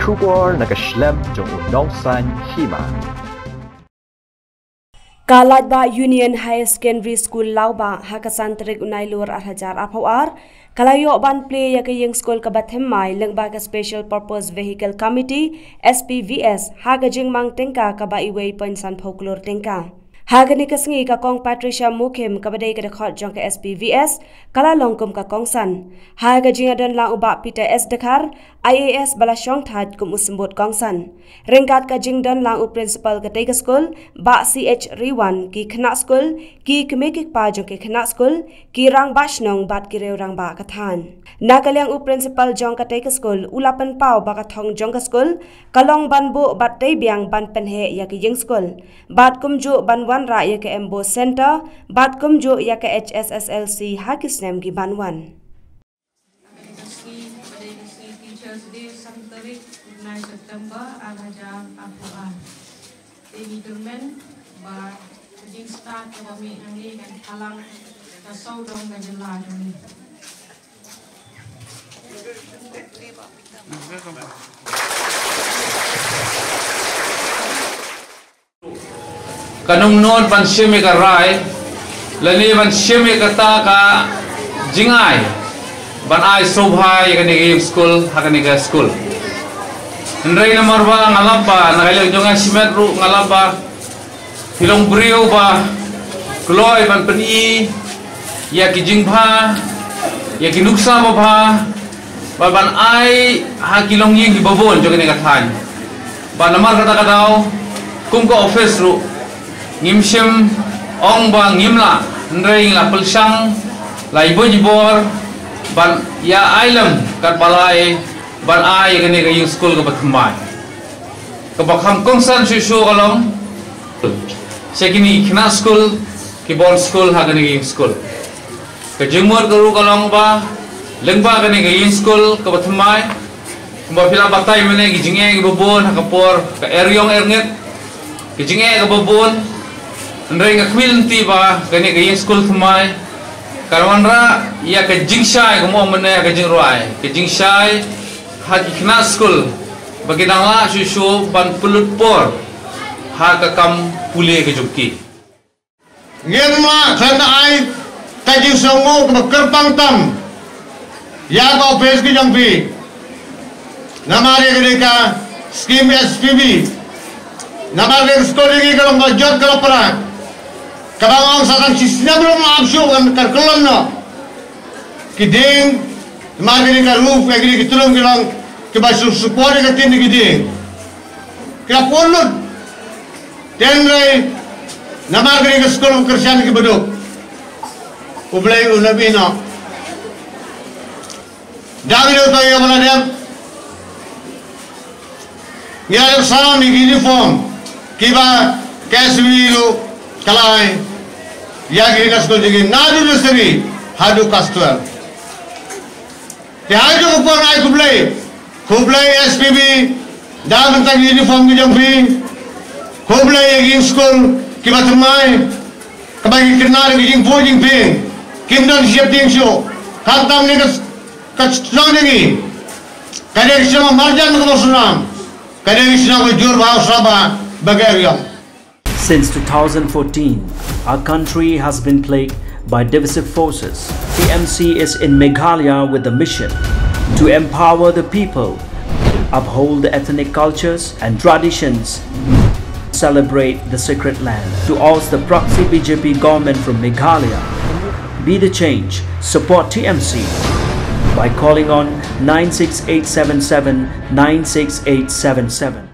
Kubor nakaslem jong unongsan Hima. Laitbah Union High Secondary School Laitbah hakasan terik unai luar arhajar apawar kalayo ban Plie ya ke Ïngskul ke Thymmai lengba ke Special Purpose Vehicle Committee SPVS hagajing mang tengka ka ba iwei pensan folklore tengka. Hagani kesengi ka kong Patricia Mukim ka badai ka dekhot jong ke SPVS kala longkum ka kong san. Hagajing adon lang ubak Peter S Dekar IAS bala syong that kum usembut kong san. Ringkat ka jing don lang u principal ka tega school ba CH Riwan ki kena school ki kemekik pa jong ke kena school ki rang bashnong bat ki reu rang ba ka than. Nakaliang u principal jong ka tega school ulapan pau ba ka thong jong ka school kalong ban bu bat tei biang ban penhe ya ke Ïngskul bat kumju ban wan ra ya ke Embo Center bat kumju ya ke HSSLC hakisnem ki ban wan. September agak apaan? Ini demen bar jadi start kami ini kan halang kasau dong gajelah ini. Kanung non pan syeme ka rai, lani pan syeme kata ka jingai, ban ai sobhai kan ni Ïngskul hakan ni school. Ndray na marba ngalaba nakailang jongan simet ru ngalaba hilong brio ba kloy ban peni ya ki jingpha ya ki nuksa ba ban ai ha kilong ying ki babon jogan ni kathan ba namar kata kadaw kum ko office ru ngimsim ong ba ngimla ndray la pulsang la ibo jibor ban ya ailam kat balai ban ai gani ka Ïngskul ka Thymmai ka bakham kongsan shu kalong sekini kena school ki bon school ha gani Ïngskul ka jingmor ka ru kalong ba lengba gani ka Ïngskul ka Thymmai ba pila batay mene ki jinge ki babon ha kapor ka eryong ernget ki jinge ka babon ndray ka khmilti ba gani ka Ïngskul Thymmai karwanra ya ka jingshai ko mo mene ka jingruai ka jingshai haki kena school bagi nangla susu ban pulut por haka kam pule ke jukki ngemla khana ai kaji songo ke kerpang tam ya ko office ki jampi namare ke ka scheme SPV namare school ki kalau majot kalau para kabang sakan sisnya belum amsyo kan kerkelon no kiding magari ka roof agri ki tulong kilang ke basu support ka tin gidi kaya polud tenray na magari ka school kerjaan ki bedok ublay ulabina dami do tayo mana dem ngiar sana mi uniform kiba kaswiru kalai ya giri ka school jigi nadu leseri hadu kastwal Tiada jo upon ai kublai SPV dah tentang uniform ki jampi kublai Ïngskul ki Thymmai kabagi kenar ki jing pojing ping kimdan siap ting show kantam ni ka strong ni kada kisama marjan ko sunam kada kisama jur bhav saba bagariam. Since 2014, our country has been plagued by divisive forces. TMC is in Meghalaya with the mission to empower the people, uphold the ethnic cultures and traditions, celebrate the sacred land. To oust the proxy BJP government from Meghalaya, be the change, support TMC by calling on 96877 96877.